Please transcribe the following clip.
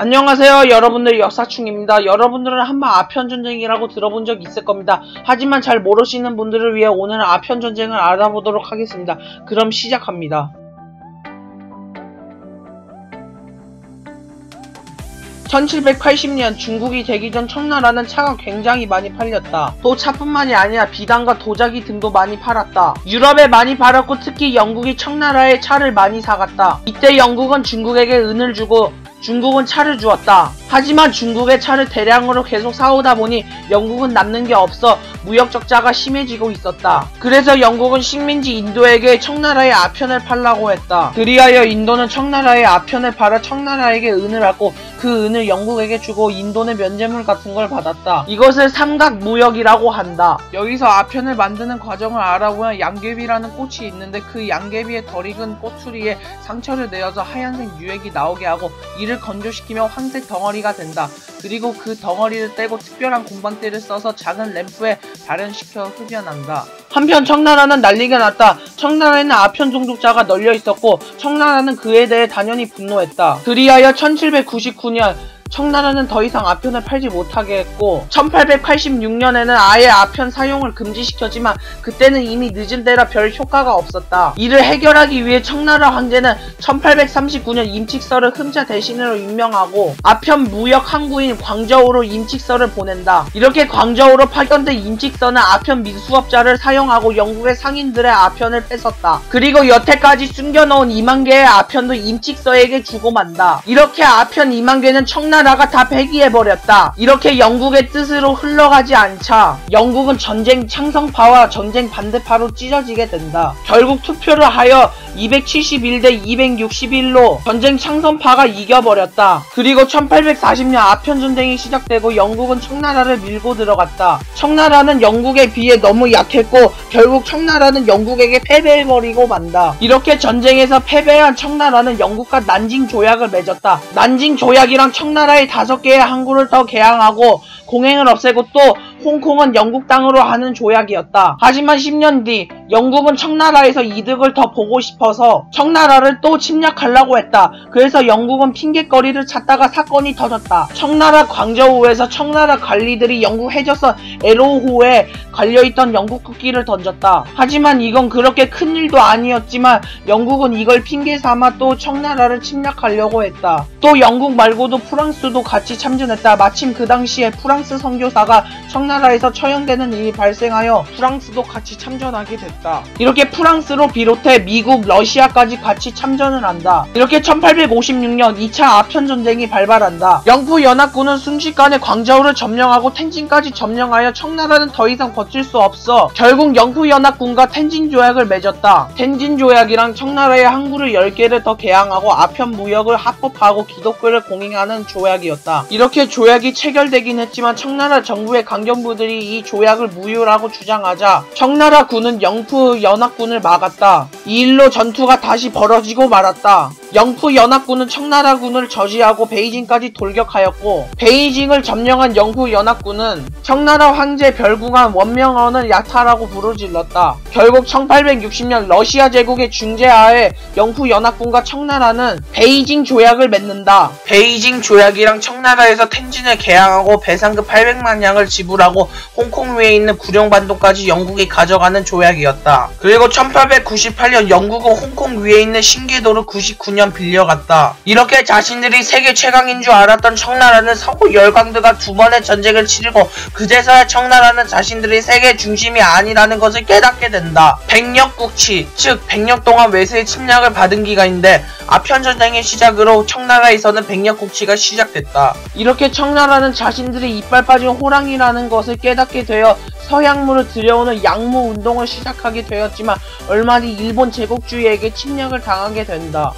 안녕하세요 여러분들, 역사충입니다. 여러분들은 한번 아편전쟁이라고 들어본 적 있을 겁니다. 하지만 잘 모르시는 분들을 위해 오늘은 아편전쟁을 알아보도록 하겠습니다. 그럼 시작합니다. 1780년 중국이 되기 전 청나라는 차가 굉장히 많이 팔렸다. 또 차뿐만이 아니라 비단과 도자기 등도 많이 팔았다. 유럽에 많이 팔았고 특히 영국이 청나라에 차를 많이 사갔다. 이때 영국은 중국에게 은을 주고 중국은 차를 주었다. 하지만 중국의 차를 대량으로 계속 사오다 보니 영국은 남는 게 없어 무역 적자가 심해지고 있었다. 그래서 영국은 식민지 인도에게 청나라의 아편을 팔라고 했다. 그리하여 인도는 청나라의 아편을 팔아 청나라에게 은을 받고 그 은을 영국에게 주고 인도는 면제물 같은 걸 받았다. 이것을 삼각무역이라고 한다. 여기서 아편을 만드는 과정을 알아보면 양귀비라는 꽃이 있는데 그 양귀비의 덜 익은 꼬투리에 상처를 내어서 하얀색 유액이 나오게 하고 이를 건조시키면 황색 덩어리가 된다. 그리고 그 덩어리를 떼고 특별한 공방대를 써서 작은 램프에 발현시켜 흡연한다. 한편 청나라는 난리가 났다. 청나라에는 아편 종족자가 널려 있었고 청나라는 그에 대해 당연히 분노했다. 그리하여 1799년 청나라는 더 이상 아편을 팔지 못하게 했고 1886년에는 아예 아편 사용을 금지시켰지만 그때는 이미 늦은 때라 별 효과가 없었다. 이를 해결하기 위해 청나라 황제는 1839년 임칙서를 흠자 대신으로 임명하고 아편 무역 항구인 광저우로 임칙서를 보낸다. 이렇게 광저우로 파견된 임칙서는 아편 미수업자를 사용하고 영국의 상인들의 아편을 뺏었다. 그리고 여태까지 숨겨놓은 2만 개의 아편도 임칙서에게 주고 만다. 이렇게 아편 2만 개는 청나라가 다 폐기해버렸다. 이렇게 영국의 뜻으로 흘러가지 않자 영국은 전쟁 창성파와 전쟁 반대파로 찢어지게 된다. 결국 투표를 하여 271대 261로 전쟁 창성파가 이겨버렸다. 그리고 1840년 아편전쟁이 시작되고 영국은 청나라를 밀고 들어갔다. 청나라는 영국에 비해 너무 약했고 결국 청나라는 영국에게 패배해버리고 만다. 이렇게 전쟁에서 패배한 청나라는 영국과 난징 조약을 맺었다. 난징 조약이랑 청나라의 5개의 항구를 더 개항하고 공행을 없애고 또 홍콩은 영국 땅으로 하는 조약이었다. 하지만 10년 뒤 영국은 청나라에서 이득을 더 보고 싶어서 청나라를 또 침략하려고 했다. 그래서 영국은 핑곗거리를 찾다가 사건이 터졌다. 청나라 광저우에서 청나라 관리들이 영국 해저선 에로호에 걸려있던 영국 국기를 던졌다. 하지만 이건 그렇게 큰일도 아니었지만 영국은 이걸 핑계삼아 또 청나라를 침략하려고 했다. 또 영국 말고도 프랑스도 같이 참전했다. 마침 그 당시에 프랑스 선교사가 청나라에서 처형되는 일이 발생하여 프랑스도 같이 참전하게 됐다. 이렇게 프랑스로 비롯해 미국, 러시아까지 같이 참전을 한다. 이렇게 1856년 2차 아편전쟁이 발발한다. 영푸연합군은 순식간에 광저우를 점령하고 텐진까지 점령하여 청나라는 더 이상 버틸 수 없어 결국 영푸연합군과 텐진조약을 맺었다. 텐진조약이랑 청나라의 항구를 10개를 더 개항하고 아편 무역을 합법화하고 기독교를 공행하는 조약이었다. 이렇게 조약이 체결되긴 했지만 청나라 정부의 강경부들이 이 조약을 무효라고 주장하자 청나라 군은 영푸연합군을 막았다. 이 일로 전투가 다시 벌어지고 말았다. 영푸연합군은 청나라군을 저지하고 베이징까지 돌격하였고 베이징을 점령한 영푸연합군은 청나라 황제 별궁한 원명언을 야타라고 부르질렀다. 결국 1860년 러시아 제국의 중재하에 영푸연합군과 청나라는 베이징 조약을 맺는다. 베이징 조약이랑 청나라에서 텐진을 개항하고 배상금 800만 양을 지불하고 홍콩 위에 있는 구룡반도까지 영국이 가져가는 조약이었다. 그리고 1898년 영국은 홍콩 위에 있는 신계도를 99년 빌려갔다. 이렇게 자신들이 세계 최강인 줄 알았던 청나라는 서구 열강들과 2번의 전쟁을 치르고 그제서야 청나라는 자신들이 세계 중심이 아니라는 것을 깨닫게 된다. 백력국치, 즉 100년 동안 외세의 침략을 받은 기간인데 아편전쟁의 시작으로 청나라에서는 백력국치가 시작됐다. 이렇게 청나라는 자신들이 이빨 빠진 호랑이라는 것을 깨닫게 되어 서양물을 들여오는 양무 운동을 시작하게 되었지만 얼마 뒤 일본 제국주의에게 침략을 당하게 된다.